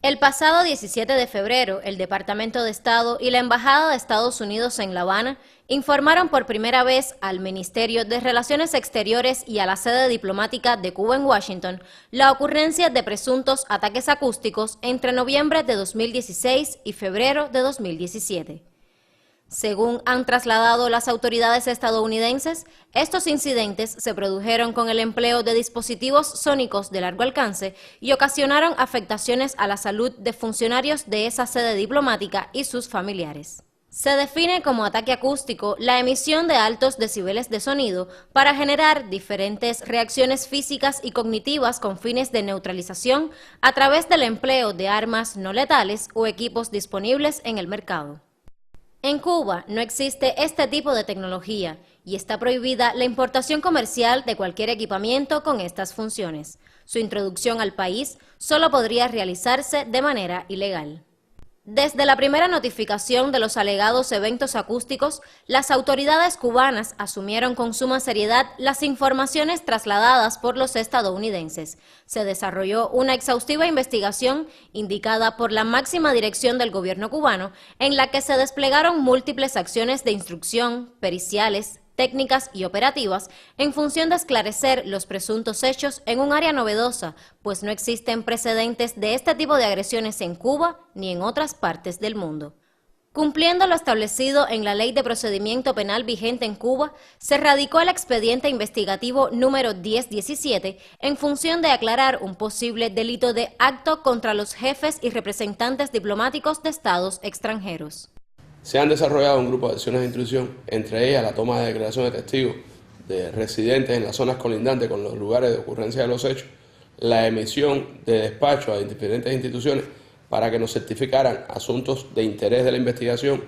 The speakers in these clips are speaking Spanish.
El pasado 17 de febrero, el Departamento de Estado y la Embajada de Estados Unidos en La Habana informaron por primera vez al Ministerio de Relaciones Exteriores y a la sede diplomática de Cuba en Washington la ocurrencia de presuntos ataques acústicos entre noviembre de 2016 y febrero de 2017. Según han trasladado las autoridades estadounidenses, estos incidentes se produjeron con el empleo de dispositivos sónicos de largo alcance y ocasionaron afectaciones a la salud de funcionarios de esa sede diplomática y sus familiares. Se define como ataque acústico la emisión de altos decibeles de sonido para generar diferentes reacciones físicas y cognitivas con fines de neutralización a través del empleo de armas no letales o equipos disponibles en el mercado. En Cuba no existe este tipo de tecnología y está prohibida la importación comercial de cualquier equipamiento con estas funciones. Su introducción al país solo podría realizarse de manera ilegal. Desde la primera notificación de los alegados eventos acústicos, las autoridades cubanas asumieron con suma seriedad las informaciones trasladadas por los estadounidenses. Se desarrolló una exhaustiva investigación indicada por la máxima dirección del gobierno cubano, en la que se desplegaron múltiples acciones de instrucción, periciales, técnicas y operativas en función de esclarecer los presuntos hechos en un área novedosa, pues no existen precedentes de este tipo de agresiones en Cuba ni en otras partes del mundo. Cumpliendo lo establecido en la Ley de Procedimiento Penal vigente en Cuba, se radicó el expediente investigativo número 1017 en función de aclarar un posible delito de acto contra los jefes y representantes diplomáticos de estados extranjeros. Se han desarrollado un grupo de acciones de intrusión, entre ellas la toma de declaración de testigos de residentes en las zonas colindantes con los lugares de ocurrencia de los hechos, la emisión de despachos a diferentes instituciones para que nos certificaran asuntos de interés de la investigación,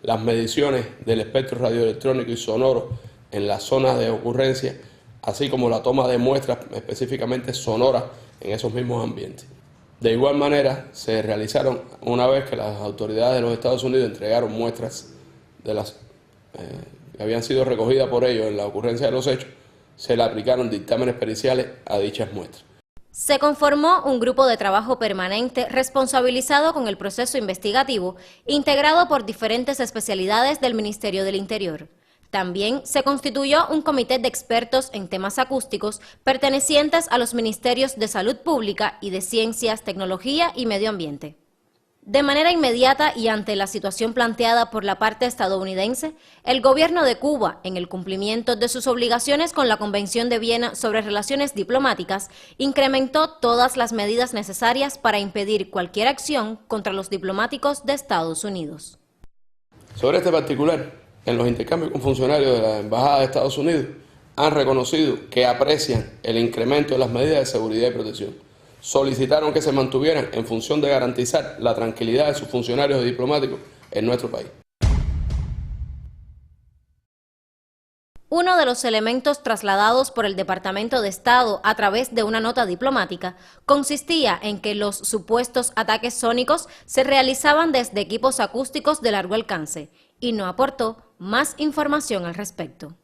las mediciones del espectro radioelectrónico y sonoro en las zonas de ocurrencia, así como la toma de muestras específicamente sonoras en esos mismos ambientes. De igual manera, se realizaron, una vez que las autoridades de los Estados Unidos entregaron muestras de las que habían sido recogidas por ellos en la ocurrencia de los hechos, se le aplicaron dictámenes periciales a dichas muestras. Se conformó un grupo de trabajo permanente responsabilizado con el proceso investigativo, integrado por diferentes especialidades del Ministerio del Interior. También se constituyó un comité de expertos en temas acústicos pertenecientes a los Ministerios de Salud Pública y de Ciencias, Tecnología y Medio Ambiente. De manera inmediata y ante la situación planteada por la parte estadounidense, el gobierno de Cuba, en el cumplimiento de sus obligaciones con la Convención de Viena sobre Relaciones Diplomáticas, incrementó todas las medidas necesarias para impedir cualquier acción contra los diplomáticos de Estados Unidos. Sobre este particular, en los intercambios con funcionarios de la Embajada de Estados Unidos, han reconocido que aprecian el incremento de las medidas de seguridad y protección. Solicitaron que se mantuvieran en función de garantizar la tranquilidad de sus funcionarios diplomáticos en nuestro país. Uno de los elementos trasladados por el Departamento de Estado a través de una nota diplomática consistía en que los supuestos ataques sónicos se realizaban desde equipos acústicos de largo alcance y no aportó más información al respecto.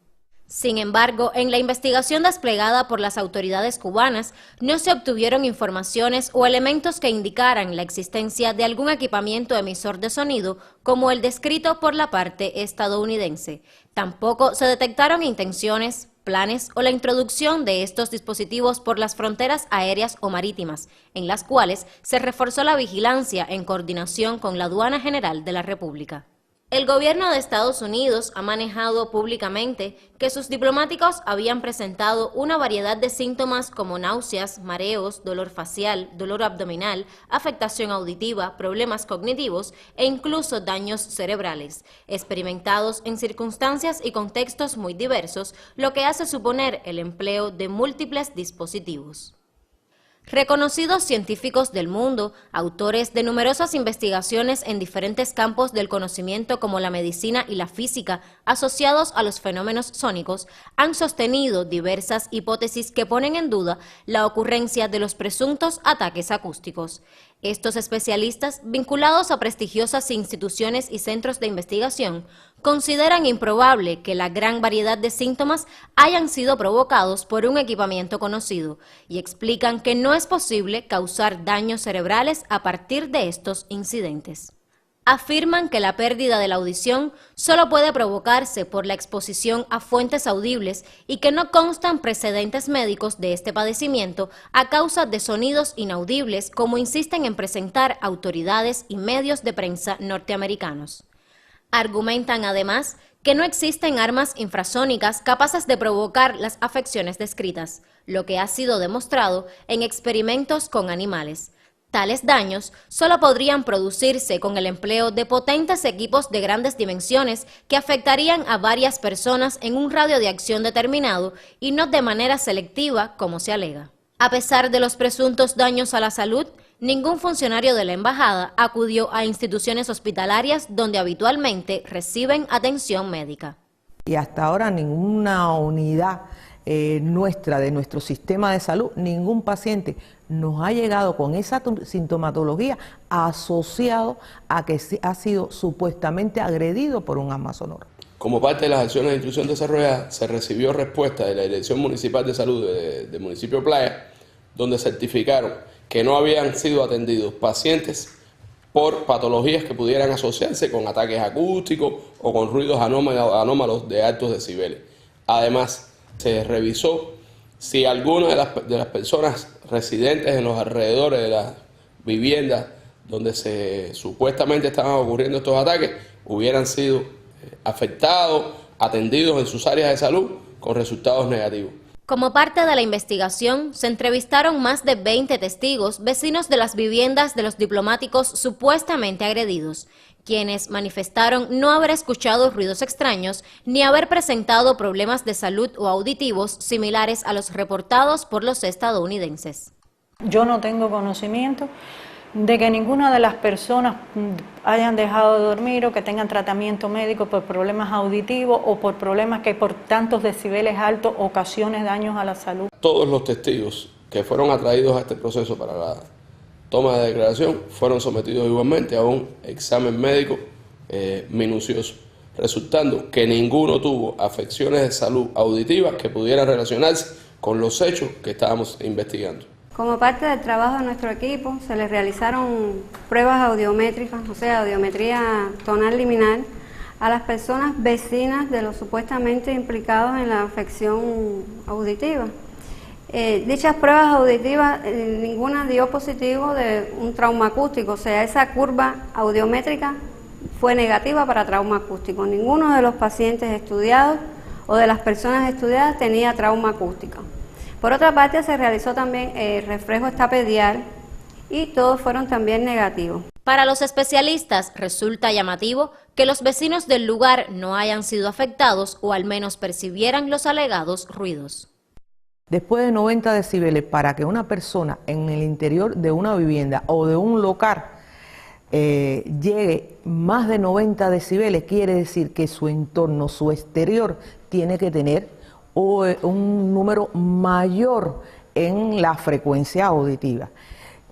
Sin embargo, en la investigación desplegada por las autoridades cubanas, no se obtuvieron informaciones o elementos que indicaran la existencia de algún equipamiento emisor de sonido como el descrito por la parte estadounidense. Tampoco se detectaron intenciones, planes o la introducción de estos dispositivos por las fronteras aéreas o marítimas, en las cuales se reforzó la vigilancia en coordinación con la Aduana General de la República. El gobierno de Estados Unidos ha manejado públicamente que sus diplomáticos habían presentado una variedad de síntomas como náuseas, mareos, dolor facial, dolor abdominal, afectación auditiva, problemas cognitivos e incluso daños cerebrales, experimentados en circunstancias y contextos muy diversos, lo que hace suponer el empleo de múltiples dispositivos. Reconocidos científicos del mundo, autores de numerosas investigaciones en diferentes campos del conocimiento como la medicina y la física asociados a los fenómenos sónicos, han sostenido diversas hipótesis que ponen en duda la ocurrencia de los presuntos ataques acústicos. Estos especialistas, vinculados a prestigiosas instituciones y centros de investigación, consideran improbable que la gran variedad de síntomas hayan sido provocados por un equipamiento conocido y explican que no es posible causar daños cerebrales a partir de estos incidentes. Afirman que la pérdida de la audición solo puede provocarse por la exposición a fuentes audibles y que no constan precedentes médicos de este padecimiento a causa de sonidos inaudibles, como insisten en presentar autoridades y medios de prensa norteamericanos. Argumentan además que no existen armas infrasónicas capaces de provocar las afecciones descritas, lo que ha sido demostrado en experimentos con animales. Tales daños solo podrían producirse con el empleo de potentes equipos de grandes dimensiones que afectarían a varias personas en un radio de acción determinado y no de manera selectiva, como se alega. A pesar de los presuntos daños a la salud, ningún funcionario de la embajada acudió a instituciones hospitalarias donde habitualmente reciben atención médica. Y hasta ahora ninguna unidad nuestra, de nuestro sistema de salud, ningún paciente nos ha llegado con esa sintomatología asociado a que ha sido supuestamente agredido por un arma sonora. Como parte de las acciones de instrucción desarrolladas, se recibió respuesta de la Dirección Municipal de Salud del municipio Playa, donde certificaron que no habían sido atendidos pacientes por patologías que pudieran asociarse con ataques acústicos o con ruidos anómalos de altos decibeles. Además, se revisó si alguna de las personas residentes en los alrededores de las viviendas donde supuestamente estaban ocurriendo estos ataques hubieran sido afectados, atendidos en sus áreas de salud con resultados negativos. Como parte de la investigación, se entrevistaron más de 20 testigos, vecinos de las viviendas de los diplomáticos supuestamente agredidos, quienes manifestaron no haber escuchado ruidos extraños ni haber presentado problemas de salud o auditivos similares a los reportados por los estadounidenses. Yo no tengo conocimiento de que ninguna de las personas hayan dejado de dormir o que tengan tratamiento médico por problemas auditivos o por problemas que por tantos decibeles altos ocasionen daños a la salud. Todos los testigos que fueron atraídos a este proceso para la toma de declaración fueron sometidos igualmente a un examen médico minucioso, resultando que ninguno tuvo afecciones de salud auditivas que pudieran relacionarse con los hechos que estábamos investigando. Como parte del trabajo de nuestro equipo, se les realizaron pruebas audiométricas, o sea, audiometría tonal liminal, a las personas vecinas de los supuestamente implicados en la afección auditiva. Dichas pruebas auditivas, ninguna dio positivo de un trauma acústico, o sea, esa curva audiométrica fue negativa para trauma acústico. Ninguno de los pacientes estudiados o de las personas estudiadas tenía trauma acústico. Por otra parte, se realizó también reflejo estapedial y todos fueron también negativos. Para los especialistas resulta llamativo que los vecinos del lugar no hayan sido afectados o al menos percibieran los alegados ruidos. Después de 90 decibeles, para que una persona en el interior de una vivienda o de un local llegue más de 90 decibeles, quiere decir que su entorno, su exterior, tiene que tener un número mayor en la frecuencia auditiva.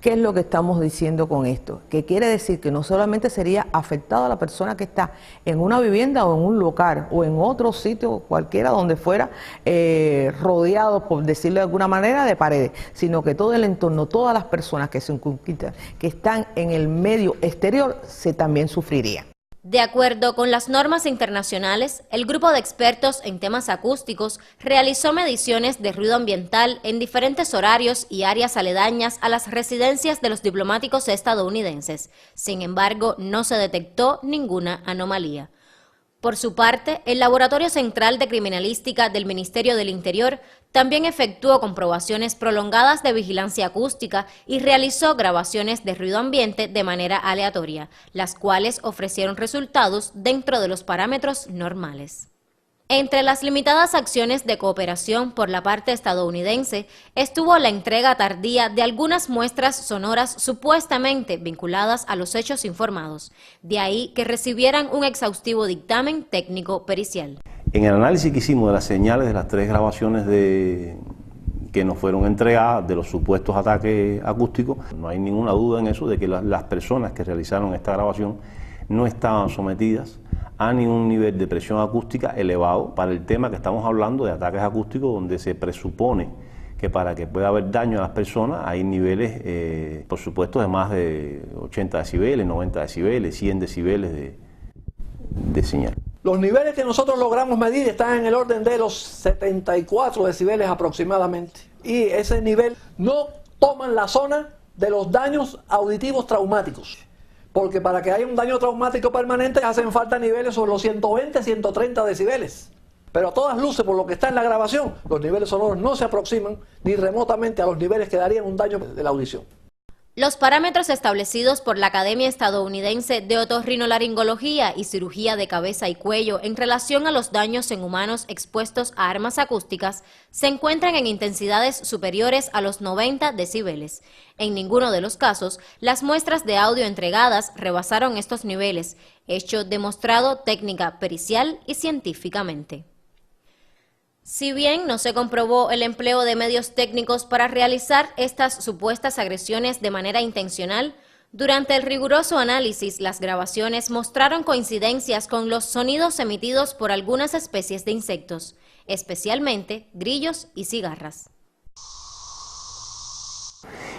¿Qué es lo que estamos diciendo con esto? Que quiere decir que no solamente sería afectada la persona que está en una vivienda o en un local o en otro sitio cualquiera donde fuera rodeado, por decirlo de alguna manera, de paredes, sino que todo el entorno, todas las personas que que están en el medio exterior, también sufrirían. De acuerdo con las normas internacionales, el grupo de expertos en temas acústicos realizó mediciones de ruido ambiental en diferentes horarios y áreas aledañas a las residencias de los diplomáticos estadounidenses. Sin embargo, no se detectó ninguna anomalía. Por su parte, el Laboratorio Central de Criminalística del Ministerio del Interior también efectuó comprobaciones prolongadas de vigilancia acústica y realizó grabaciones de ruido ambiente de manera aleatoria, las cuales ofrecieron resultados dentro de los parámetros normales. Entre las limitadas acciones de cooperación por la parte estadounidense estuvo la entrega tardía de algunas muestras sonoras supuestamente vinculadas a los hechos informados, de ahí que recibieran un exhaustivo dictamen técnico pericial. En el análisis que hicimos de las señales de las 3 grabaciones que nos fueron entregadas de los supuestos ataques acústicos, no hay ninguna duda en eso de que las personas que realizaron esta grabación no estaban sometidas a ningún nivel de presión acústica elevado para el tema que estamos hablando de ataques acústicos, donde se presupone que para que pueda haber daño a las personas hay niveles, por supuesto, de más de 80 decibeles, 90 decibeles, 100 decibeles de señal. Los niveles que nosotros logramos medir están en el orden de los 74 decibeles aproximadamente. Y ese nivel no toma la zona de los daños auditivos traumáticos. Porque para que haya un daño traumático permanente hacen falta niveles sobre los 120, 130 decibeles. Pero a todas luces, por lo que está en la grabación, los niveles sonoros no se aproximan ni remotamente a los niveles que darían un daño de la audición. Los parámetros establecidos por la Academia Estadounidense de Otorrinolaringología y Cirugía de Cabeza y Cuello en relación a los daños en humanos expuestos a armas acústicas se encuentran en intensidades superiores a los 90 decibeles. En ninguno de los casos, las muestras de audio entregadas rebasaron estos niveles, hecho demostrado técnica pericial y científicamente. Si bien no se comprobó el empleo de medios técnicos para realizar estas supuestas agresiones de manera intencional, durante el riguroso análisis las grabaciones mostraron coincidencias con los sonidos emitidos por algunas especies de insectos, especialmente grillos y cigarras.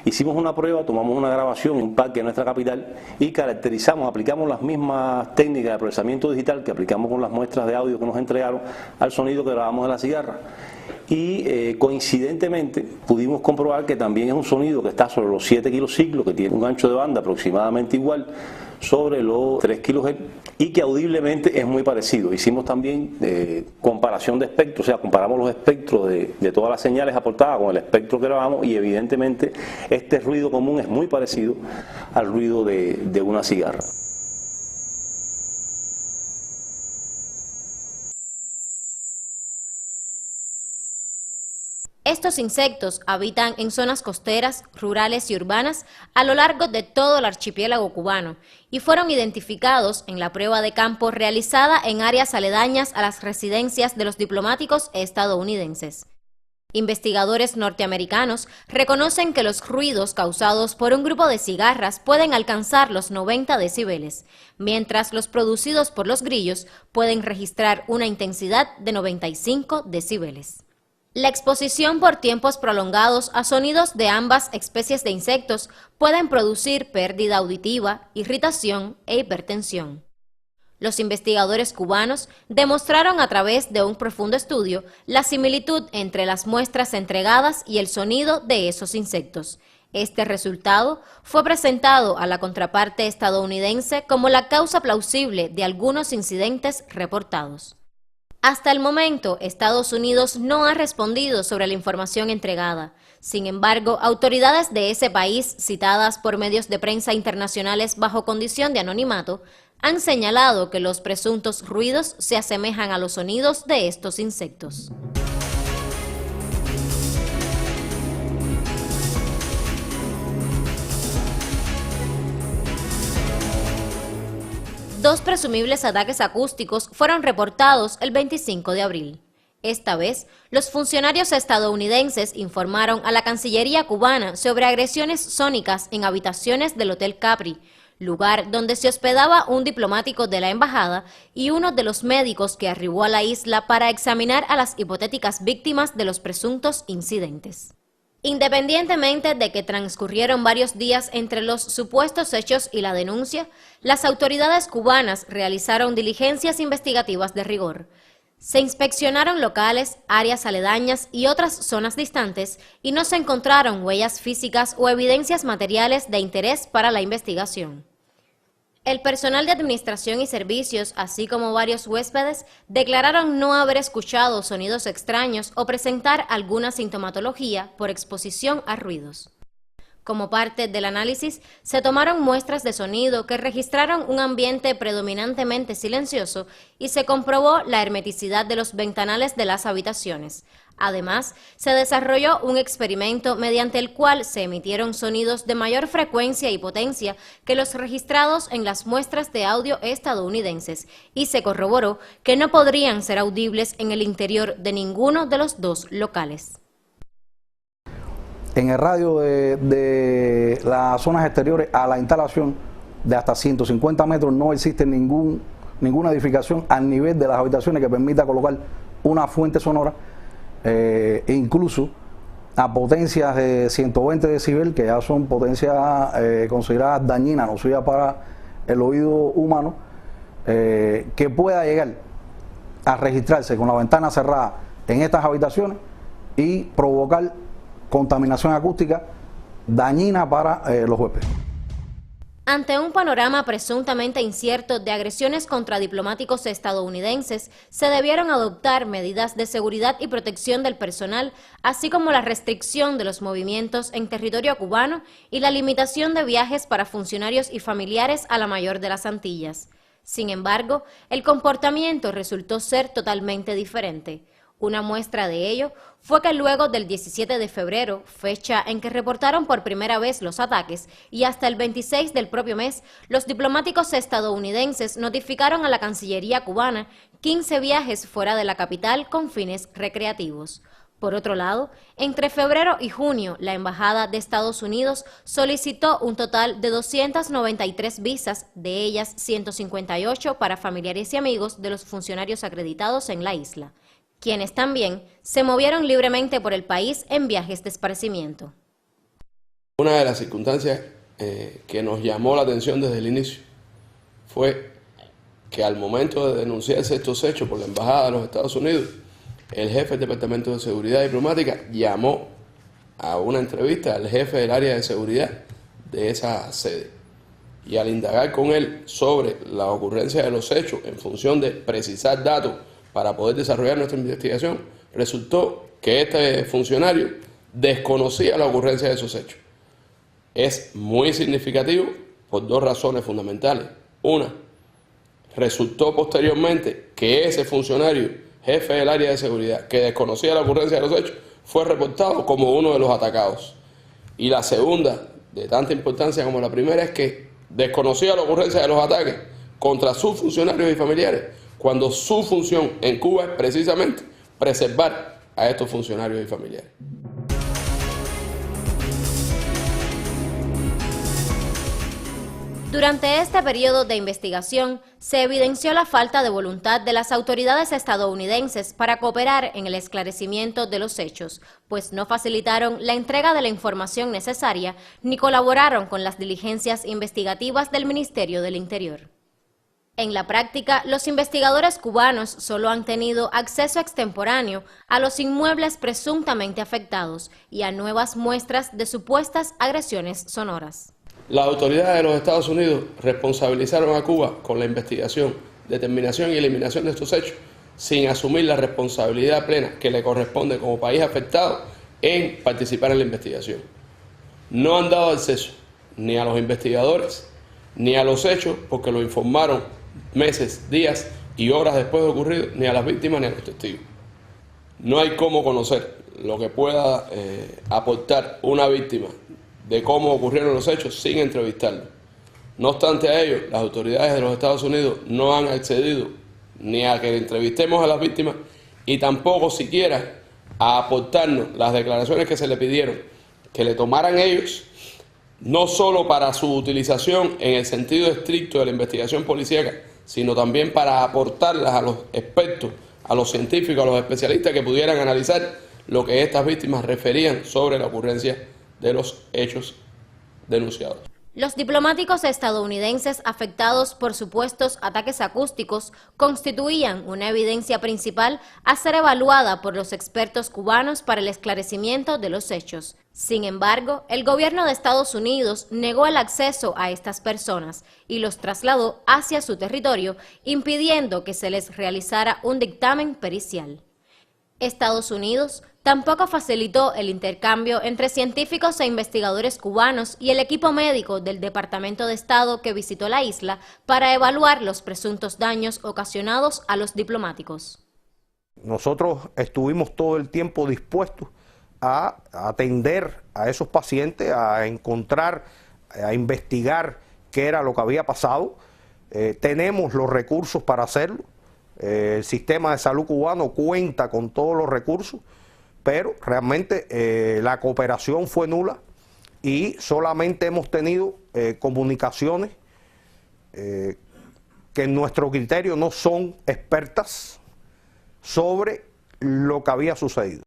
Hicimos una prueba, tomamos una grabación en un parque de nuestra capital y caracterizamos, aplicamos las mismas técnicas de procesamiento digital que aplicamos con las muestras de audio que nos entregaron al sonido que grabamos de la cigarra. Y coincidentemente pudimos comprobar que también es un sonido que está sobre los 7 kilociclos, que tiene un ancho de banda aproximadamente igual sobre los 3 kHz y que audiblemente es muy parecido. Hicimos también comparación de espectros, o sea, comparamos los espectros de todas las señales aportadas con el espectro que grabamos y evidentemente este ruido común es muy parecido al ruido de una cigarra. Estos insectos habitan en zonas costeras, rurales y urbanas a lo largo de todo el archipiélago cubano y fueron identificados en la prueba de campo realizada en áreas aledañas a las residencias de los diplomáticos estadounidenses. Investigadores norteamericanos reconocen que los ruidos causados por un grupo de cigarras pueden alcanzar los 90 decibeles, mientras los producidos por los grillos pueden registrar una intensidad de 95 decibeles. La exposición por tiempos prolongados a sonidos de ambas especies de insectos pueden producir pérdida auditiva, irritación e hipertensión. Los investigadores cubanos demostraron a través de un profundo estudio la similitud entre las muestras entregadas y el sonido de esos insectos. Este resultado fue presentado a la contraparte estadounidense como la causa plausible de algunos incidentes reportados. Hasta el momento, Estados Unidos no ha respondido sobre la información entregada. Sin embargo, autoridades de ese país, citadas por medios de prensa internacionales bajo condición de anonimato, han señalado que los presuntos ruidos se asemejan a los sonidos de estos insectos. Dos presumibles ataques acústicos fueron reportados el 25 de abril. Esta vez, los funcionarios estadounidenses informaron a la Cancillería cubana sobre agresiones sónicas en habitaciones del Hotel Capri, lugar donde se hospedaba un diplomático de la embajada y uno de los médicos que arribó a la isla para examinar a las hipotéticas víctimas de los presuntos incidentes. Independientemente de que transcurrieron varios días entre los supuestos hechos y la denuncia, las autoridades cubanas realizaron diligencias investigativas de rigor. Se inspeccionaron locales, áreas aledañas y otras zonas distantes y no se encontraron huellas físicas o evidencias materiales de interés para la investigación. El personal de administración y servicios, así como varios huéspedes, declararon no haber escuchado sonidos extraños o presentar alguna sintomatología por exposición a ruidos. Como parte del análisis, se tomaron muestras de sonido que registraron un ambiente predominantemente silencioso y se comprobó la hermeticidad de los ventanales de las habitaciones. Además, se desarrolló un experimento mediante el cual se emitieron sonidos de mayor frecuencia y potencia que los registrados en las muestras de audio estadounidenses y se corroboró que no podrían ser audibles en el interior de ninguno de los dos locales. En el radio de las zonas exteriores a la instalación de hasta 150 metros no existe ninguna edificación al nivel de las habitaciones que permita colocar una fuente sonora, incluso a potencias de 120 decibel, que ya son potencias consideradas dañinas, nocivas para el oído humano, que pueda llegar a registrarse con la ventana cerrada en estas habitaciones y provocar contaminación acústica dañina para los huéspedes. Ante un panorama presuntamente incierto de agresiones contra diplomáticos estadounidenses, se debieron adoptar medidas de seguridad y protección del personal, así como la restricción de los movimientos en territorio cubano y la limitación de viajes para funcionarios y familiares a la mayor de las Antillas. Sin embargo, el comportamiento resultó ser totalmente diferente. Una muestra de ello fue que luego del 17 de febrero, fecha en que reportaron por primera vez los ataques, y hasta el 26 del propio mes, los diplomáticos estadounidenses notificaron a la Cancillería cubana 15 viajes fuera de la capital con fines recreativos. Por otro lado, entre febrero y junio, la Embajada de Estados Unidos solicitó un total de 293 visas, de ellas 158 para familiares y amigos de los funcionarios acreditados en la isla, quienes también se movieron libremente por el país en viajes de esparcimiento. Una de las circunstancias que nos llamó la atención desde el inicio fue que al momento de denunciarse estos hechos por la Embajada de los Estados Unidos, el jefe del Departamento de Seguridad Diplomática llamó a una entrevista al jefe del área de seguridad de esa sede. Y al indagar con él sobre la ocurrencia de los hechos en función de precisar datos para poder desarrollar nuestra investigación, resultó que este funcionario desconocía la ocurrencia de esos hechos. Es muy significativo por dos razones fundamentales. Una, resultó posteriormente que ese funcionario, jefe del área de seguridad, que desconocía la ocurrencia de los hechos, fue reportado como uno de los atacados. Y la segunda, de tanta importancia como la primera, es que desconocía la ocurrencia de los ataques contra sus funcionarios y familiares, cuando su función en Cuba es precisamente preservar a estos funcionarios y familiares. Durante este periodo de investigación, se evidenció la falta de voluntad de las autoridades estadounidenses para cooperar en el esclarecimiento de los hechos, pues no facilitaron la entrega de la información necesaria ni colaboraron con las diligencias investigativas del Ministerio del Interior. En la práctica, los investigadores cubanos solo han tenido acceso extemporáneo a los inmuebles presuntamente afectados y a nuevas muestras de supuestas agresiones sonoras. Las autoridades de los Estados Unidos responsabilizaron a Cuba con la investigación, determinación y eliminación de estos hechos, sin asumir la responsabilidad plena que le corresponde como país afectado en participar en la investigación. No han dado acceso ni a los investigadores ni a los hechos, porque lo informaron meses, días y horas después de ocurrido, ni a las víctimas ni a los testigos. No hay cómo conocer lo que pueda aportar una víctima de cómo ocurrieron los hechos sin entrevistarlo. No obstante a ello, las autoridades de los Estados Unidos no han accedido ni a que entrevistemos a las víctimas y tampoco siquiera a aportarnos las declaraciones que se le pidieron que le tomaran ellos, no solo para su utilización en el sentido estricto de la investigación policíaca, sino también para aportarlas a los expertos, a los científicos, a los especialistas que pudieran analizar lo que estas víctimas referían sobre la ocurrencia de los hechos denunciados. Los diplomáticos estadounidenses afectados por supuestos ataques acústicos constituían una evidencia principal a ser evaluada por los expertos cubanos para el esclarecimiento de los hechos. Sin embargo, el gobierno de Estados Unidos negó el acceso a estas personas y los trasladó hacia su territorio, impidiendo que se les realizara un dictamen pericial. Estados Unidos tampoco facilitó el intercambio entre científicos e investigadores cubanos y el equipo médico del Departamento de Estado que visitó la isla para evaluar los presuntos daños ocasionados a los diplomáticos. Nosotros estuvimos todo el tiempo dispuestos a atender a esos pacientes, a encontrar, a investigar qué era lo que había pasado. Tenemos los recursos para hacerlo. El sistema de salud cubano cuenta con todos los recursos, pero realmente la cooperación fue nula y solamente hemos tenido comunicaciones que en nuestro criterio no son expertas sobre lo que había sucedido.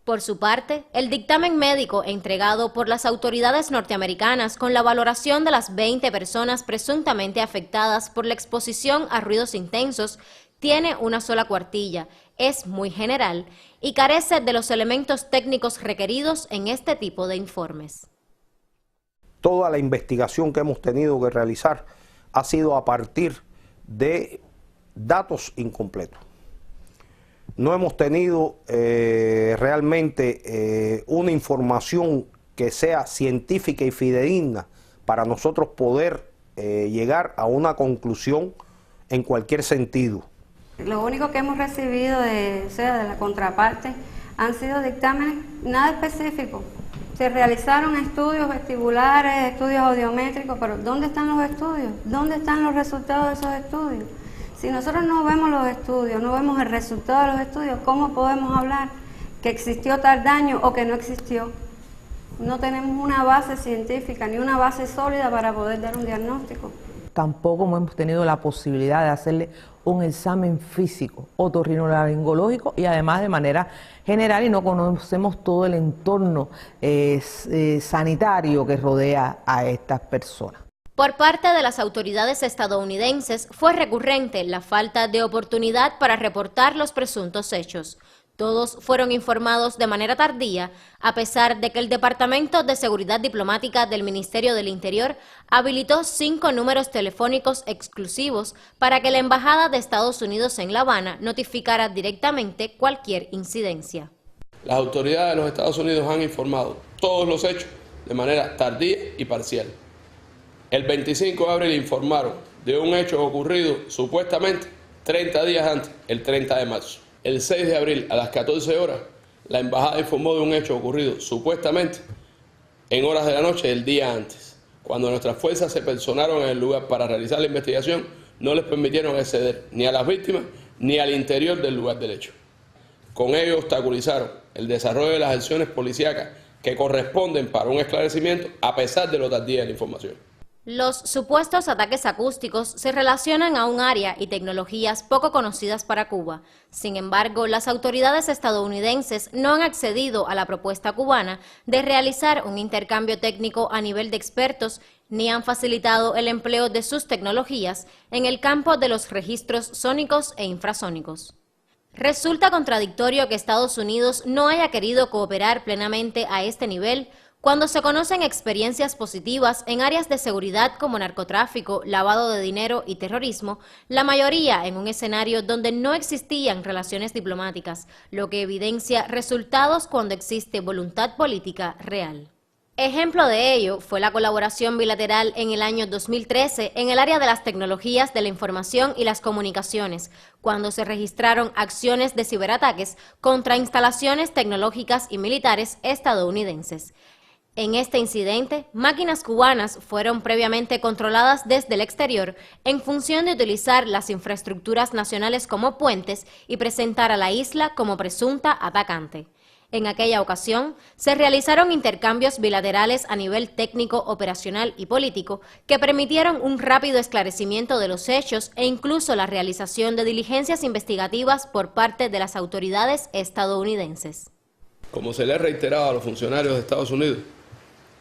Por su parte, el dictamen médico entregado por las autoridades norteamericanas con la valoración de las 20 personas presuntamente afectadas por la exposición a ruidos intensos tiene una sola cuartilla, es muy general y carece de los elementos técnicos requeridos en este tipo de informes. Toda la investigación que hemos tenido que realizar ha sido a partir de datos incompletos. No hemos tenido realmente una información que sea científica y fidedigna para nosotros poder llegar a una conclusión en cualquier sentido. Lo único que hemos recibido de la contraparte han sido dictámenes nada específicos. Se realizaron estudios vestibulares, estudios audiométricos, pero ¿dónde están los estudios? ¿Dónde están los resultados de esos estudios? Si nosotros no vemos los estudios, no vemos el resultado de los estudios, ¿cómo podemos hablar que existió tal daño o que no existió? No tenemos una base científica ni una base sólida para poder dar un diagnóstico. Tampoco hemos tenido la posibilidad de hacerle un examen físico, otorrinolaringológico y además de manera general, y no conocemos todo el entorno sanitario que rodea a estas personas. Por parte de las autoridades estadounidenses fue recurrente la falta de oportunidad para reportar los presuntos hechos. Todos fueron informados de manera tardía, a pesar de que el Departamento de Seguridad Diplomática del Ministerio del Interior habilitó 5 números telefónicos exclusivos para que la Embajada de Estados Unidos en La Habana notificara directamente cualquier incidencia. Las autoridades de los Estados Unidos han informado todos los hechos de manera tardía y parcial. El 25 de abril informaron de un hecho ocurrido supuestamente 30 días antes, el 30 de marzo. El 6 de abril a las 14 horas, la embajada informó de un hecho ocurrido supuestamente en horas de la noche del día antes. Cuando nuestras fuerzas se personaron en el lugar para realizar la investigación, no les permitieron acceder ni a las víctimas ni al interior del lugar del hecho. Con ello obstaculizaron el desarrollo de las acciones policíacas que corresponden para un esclarecimiento a pesar de lo tardía de la información. Los supuestos ataques acústicos se relacionan a un área y tecnologías poco conocidas para Cuba. Sin embargo, las autoridades estadounidenses no han accedido a la propuesta cubana de realizar un intercambio técnico a nivel de expertos ni han facilitado el empleo de sus tecnologías en el campo de los registros sónicos e infrasónicos. Resulta contradictorio que Estados Unidos no haya querido cooperar plenamente a este nivel cuando se conocen experiencias positivas en áreas de seguridad como narcotráfico, lavado de dinero y terrorismo, la mayoría en un escenario donde no existían relaciones diplomáticas, lo que evidencia resultados cuando existe voluntad política real. Ejemplo de ello fue la colaboración bilateral en el año 2013 en el área de las tecnologías de la información y las comunicaciones, cuando se registraron acciones de ciberataques contra instalaciones tecnológicas y militares estadounidenses. En este incidente, máquinas cubanas fueron previamente controladas desde el exterior en función de utilizar las infraestructuras nacionales como puentes y presentar a la isla como presunta atacante. En aquella ocasión, se realizaron intercambios bilaterales a nivel técnico, operacional y político que permitieron un rápido esclarecimiento de los hechos e incluso la realización de diligencias investigativas por parte de las autoridades estadounidenses. Como se le ha reiterado a los funcionarios de Estados Unidos,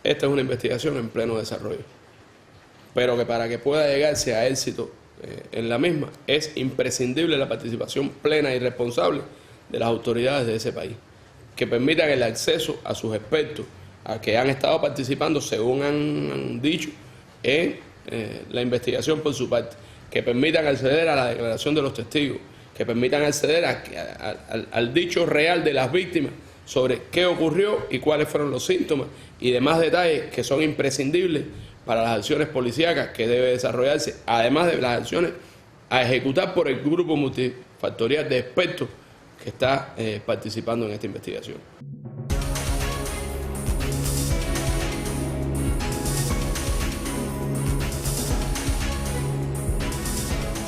esta es una investigación en pleno desarrollo, pero que para que pueda llegarse a éxito en la misma es imprescindible la participación plena y responsable de las autoridades de ese país, que permitan el acceso a sus expertos, a que han estado participando, según han dicho, en la investigación por su parte, que permitan acceder a la declaración de los testigos, que permitan acceder al dicho real de las víctimas sobre qué ocurrió y cuáles fueron los síntomas y demás detalles que son imprescindibles para las acciones policíacas que debe desarrollarse, además de las acciones a ejecutar por el grupo multifactorial de expertos que está participando en esta investigación.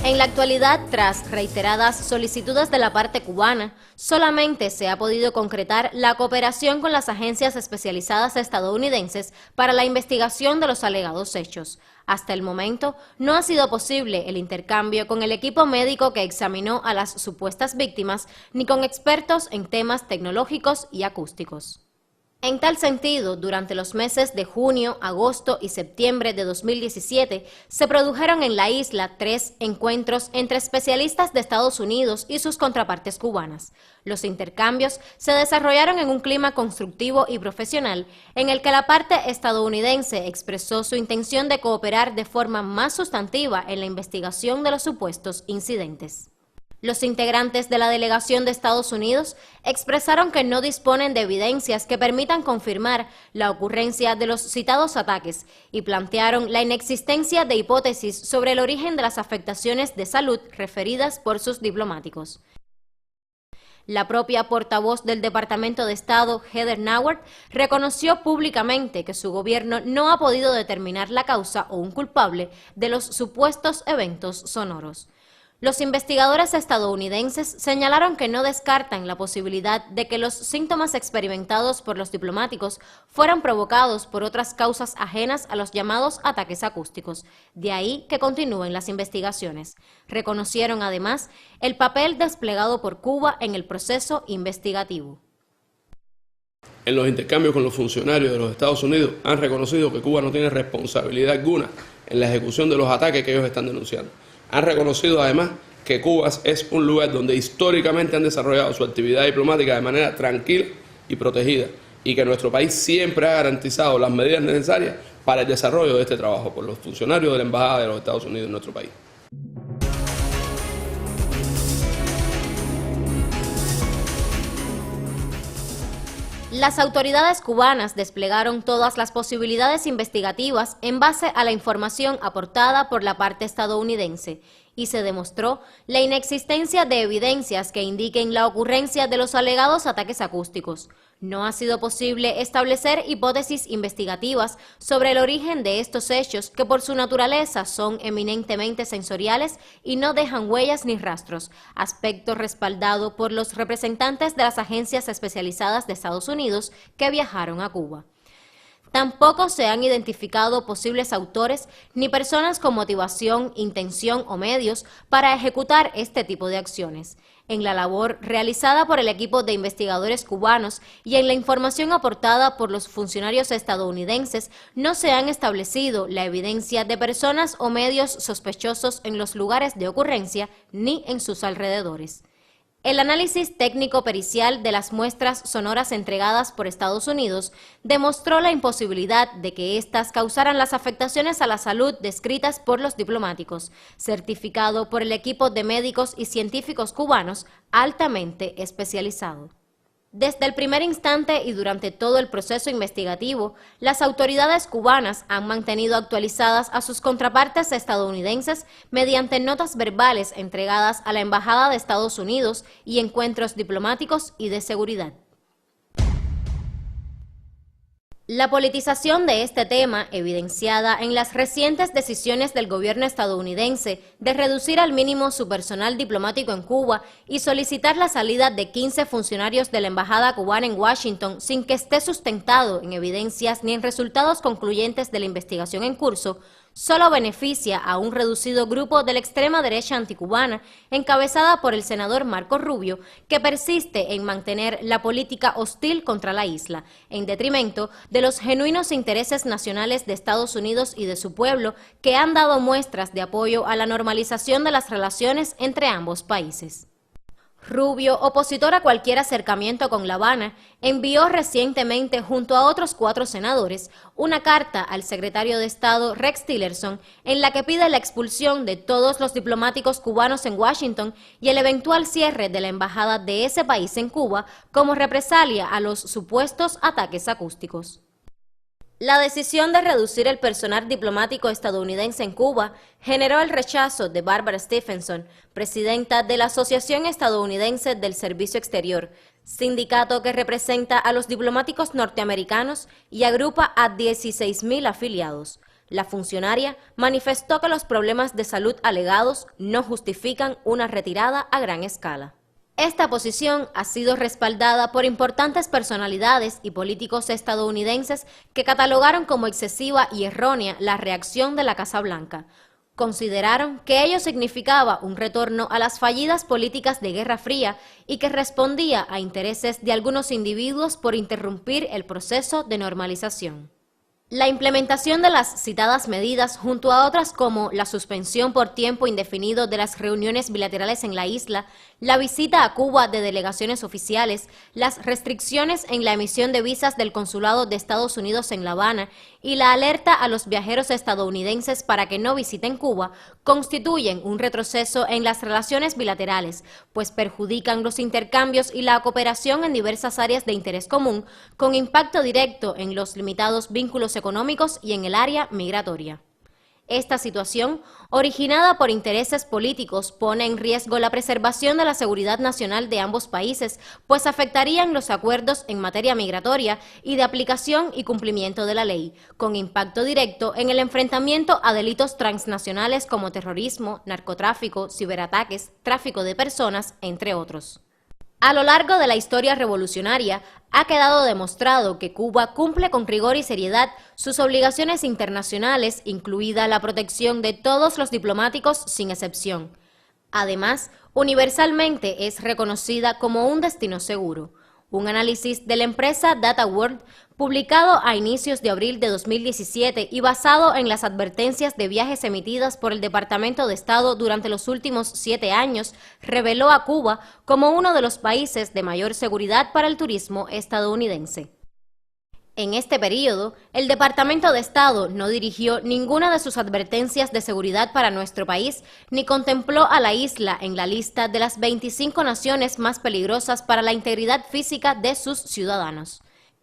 En la actualidad, tras reiteradas solicitudes de la parte cubana, solamente se ha podido concretar la cooperación con las agencias especializadas estadounidenses para la investigación de los alegados hechos. Hasta el momento, no ha sido posible el intercambio con el equipo médico que examinó a las supuestas víctimas, ni con expertos en temas tecnológicos y acústicos. En tal sentido, durante los meses de junio, agosto y septiembre de 2017, se produjeron en la isla 3 encuentros entre especialistas de Estados Unidos y sus contrapartes cubanas. Los intercambios se desarrollaron en un clima constructivo y profesional, en el que la parte estadounidense expresó su intención de cooperar de forma más sustantiva en la investigación de los supuestos incidentes. Los integrantes de la delegación de Estados Unidos expresaron que no disponen de evidencias que permitan confirmar la ocurrencia de los citados ataques y plantearon la inexistencia de hipótesis sobre el origen de las afectaciones de salud referidas por sus diplomáticos. La propia portavoz del Departamento de Estado, Heather Nauert, reconoció públicamente que su gobierno no ha podido determinar la causa o un culpable de los supuestos eventos sonoros. Los investigadores estadounidenses señalaron que no descartan la posibilidad de que los síntomas experimentados por los diplomáticos fueran provocados por otras causas ajenas a los llamados ataques acústicos, de ahí que continúen las investigaciones. Reconocieron además el papel desplegado por Cuba en el proceso investigativo. En los intercambios con los funcionarios de los Estados Unidos han reconocido que Cuba no tiene responsabilidad alguna en la ejecución de los ataques que ellos están denunciando. Han reconocido además que Cuba es un lugar donde históricamente han desarrollado su actividad diplomática de manera tranquila y protegida y que nuestro país siempre ha garantizado las medidas necesarias para el desarrollo de este trabajo por los funcionarios de la Embajada de los Estados Unidos en nuestro país. Las autoridades cubanas desplegaron todas las posibilidades investigativas en base a la información aportada por la parte estadounidense y se demostró la inexistencia de evidencias que indiquen la ocurrencia de los alegados ataques acústicos. No ha sido posible establecer hipótesis investigativas sobre el origen de estos hechos que por su naturaleza son eminentemente sensoriales y no dejan huellas ni rastros, aspecto respaldado por los representantes de las agencias especializadas de Estados Unidos que viajaron a Cuba. Tampoco se han identificado posibles autores ni personas con motivación, intención o medios para ejecutar este tipo de acciones. En la labor realizada por el equipo de investigadores cubanos y en la información aportada por los funcionarios estadounidenses, no se han establecido la evidencia de personas o medios sospechosos en los lugares de ocurrencia ni en sus alrededores. El análisis técnico-pericial de las muestras sonoras entregadas por Estados Unidos demostró la imposibilidad de que éstas causaran las afectaciones a la salud descritas por los diplomáticos, certificado por el equipo de médicos y científicos cubanos altamente especializado. Desde el primer instante y durante todo el proceso investigativo, las autoridades cubanas han mantenido actualizadas a sus contrapartes estadounidenses mediante notas verbales entregadas a la Embajada de Estados Unidos y encuentros diplomáticos y de seguridad. La politización de este tema, evidenciada en las recientes decisiones del gobierno estadounidense de reducir al mínimo su personal diplomático en Cuba y solicitar la salida de 15 funcionarios de la embajada cubana en Washington sin que esté sustentado en evidencias ni en resultados concluyentes de la investigación en curso, solo beneficia a un reducido grupo de la extrema derecha anticubana, encabezada por el senador Marco Rubio, que persiste en mantener la política hostil contra la isla, en detrimento de los genuinos intereses nacionales de Estados Unidos y de su pueblo, que han dado muestras de apoyo a la normalización de las relaciones entre ambos países. Rubio, opositor a cualquier acercamiento con La Habana, envió recientemente, junto a otros 4 senadores, una carta al secretario de Estado Rex Tillerson en la que pide la expulsión de todos los diplomáticos cubanos en Washington y el eventual cierre de la embajada de ese país en Cuba como represalia a los supuestos ataques acústicos. La decisión de reducir el personal diplomático estadounidense en Cuba generó el rechazo de Barbara Stephenson, presidenta de la Asociación Estadounidense del Servicio Exterior, sindicato que representa a los diplomáticos norteamericanos y agrupa a 16.000 afiliados. La funcionaria manifestó que los problemas de salud alegados no justifican una retirada a gran escala. Esta posición ha sido respaldada por importantes personalidades y políticos estadounidenses que catalogaron como excesiva y errónea la reacción de la Casa Blanca. Consideraron que ello significaba un retorno a las fallidas políticas de Guerra Fría y que respondía a intereses de algunos individuos por interrumpir el proceso de normalización. La implementación de las citadas medidas, junto a otras como la suspensión por tiempo indefinido de las reuniones bilaterales en la isla, la visita a Cuba de delegaciones oficiales, las restricciones en la emisión de visas del Consulado de Estados Unidos en La Habana y la alerta a los viajeros estadounidenses para que no visiten Cuba, constituyen un retroceso en las relaciones bilaterales, pues perjudican los intercambios y la cooperación en diversas áreas de interés común, con impacto directo en los limitados vínculos económicos y en el área migratoria. Esta situación, originada por intereses políticos, pone en riesgo la preservación de la seguridad nacional de ambos países, pues afectarían los acuerdos en materia migratoria y de aplicación y cumplimiento de la ley, con impacto directo en el enfrentamiento a delitos transnacionales como terrorismo, narcotráfico, ciberataques, tráfico de personas, entre otros. A lo largo de la historia revolucionaria, ha quedado demostrado que Cuba cumple con rigor y seriedad sus obligaciones internacionales, incluida la protección de todos los diplomáticos sin excepción. Además, universalmente es reconocida como un destino seguro. Un análisis de la empresa DataWorld, publicado a inicios de abril de 2017 y basado en las advertencias de viajes emitidas por el Departamento de Estado durante los últimos 7 años, reveló a Cuba como uno de los países de mayor seguridad para el turismo estadounidense. En este periodo, el Departamento de Estado no dirigió ninguna de sus advertencias de seguridad para nuestro país, ni contempló a la isla en la lista de las 25 naciones más peligrosas para la integridad física de sus ciudadanos.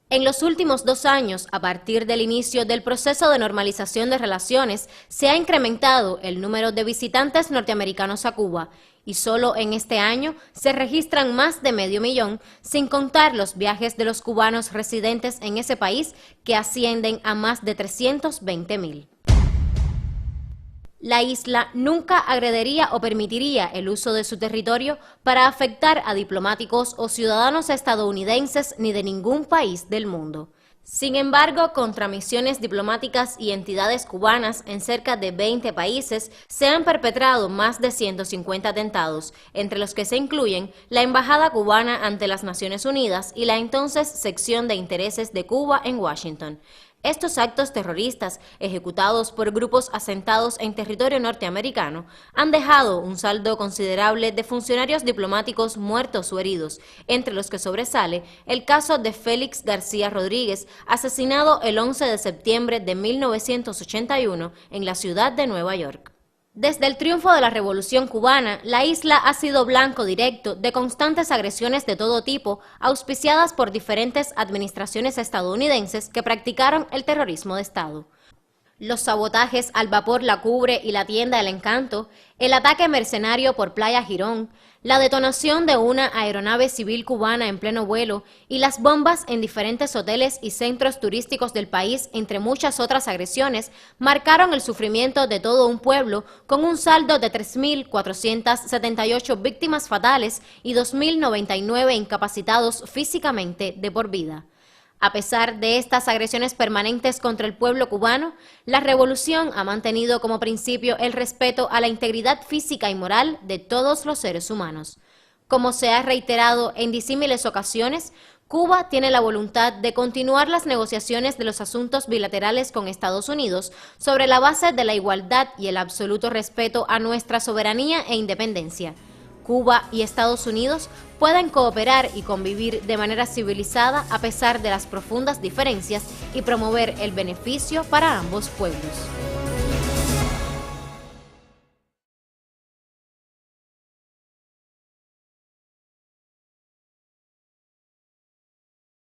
En los últimos 2 años, a partir del inicio del proceso de normalización de relaciones, se ha incrementado el número de visitantes norteamericanos a Cuba, y solo en este año se registran más de 500,000, sin contar los viajes de los cubanos residentes en ese país, que ascienden a más de 320,000. La isla nunca agrediría o permitiría el uso de su territorio para afectar a diplomáticos o ciudadanos estadounidenses ni de ningún país del mundo. Sin embargo, contra misiones diplomáticas y entidades cubanas en cerca de 20 países se han perpetrado más de 150 atentados, entre los que se incluyen la Embajada cubana ante las Naciones Unidas y la entonces Sección de Intereses de Cuba en Washington. Estos actos terroristas, ejecutados por grupos asentados en territorio norteamericano, han dejado un saldo considerable de funcionarios diplomáticos muertos o heridos, entre los que sobresale el caso de Félix García Rodríguez, asesinado el 11 de septiembre de 1981 en la ciudad de Nueva York. Desde el triunfo de la Revolución Cubana, la isla ha sido blanco directo de constantes agresiones de todo tipo, auspiciadas por diferentes administraciones estadounidenses que practicaron el terrorismo de Estado. Los sabotajes al vapor La Cubre y la tienda El Encanto, el ataque mercenario por Playa Girón, la detonación de una aeronave civil cubana en pleno vuelo y las bombas en diferentes hoteles y centros turísticos del país, entre muchas otras agresiones, marcaron el sufrimiento de todo un pueblo, con un saldo de 3.478 víctimas fatales y 2.099 incapacitados físicamente de por vida. A pesar de estas agresiones permanentes contra el pueblo cubano, la revolución ha mantenido como principio el respeto a la integridad física y moral de todos los seres humanos. Como se ha reiterado en disímiles ocasiones, Cuba tiene la voluntad de continuar las negociaciones de los asuntos bilaterales con Estados Unidos sobre la base de la igualdad y el absoluto respeto a nuestra soberanía e independencia. Cuba y Estados Unidos puedan cooperar y convivir de manera civilizada a pesar de las profundas diferencias y promover el beneficio para ambos pueblos.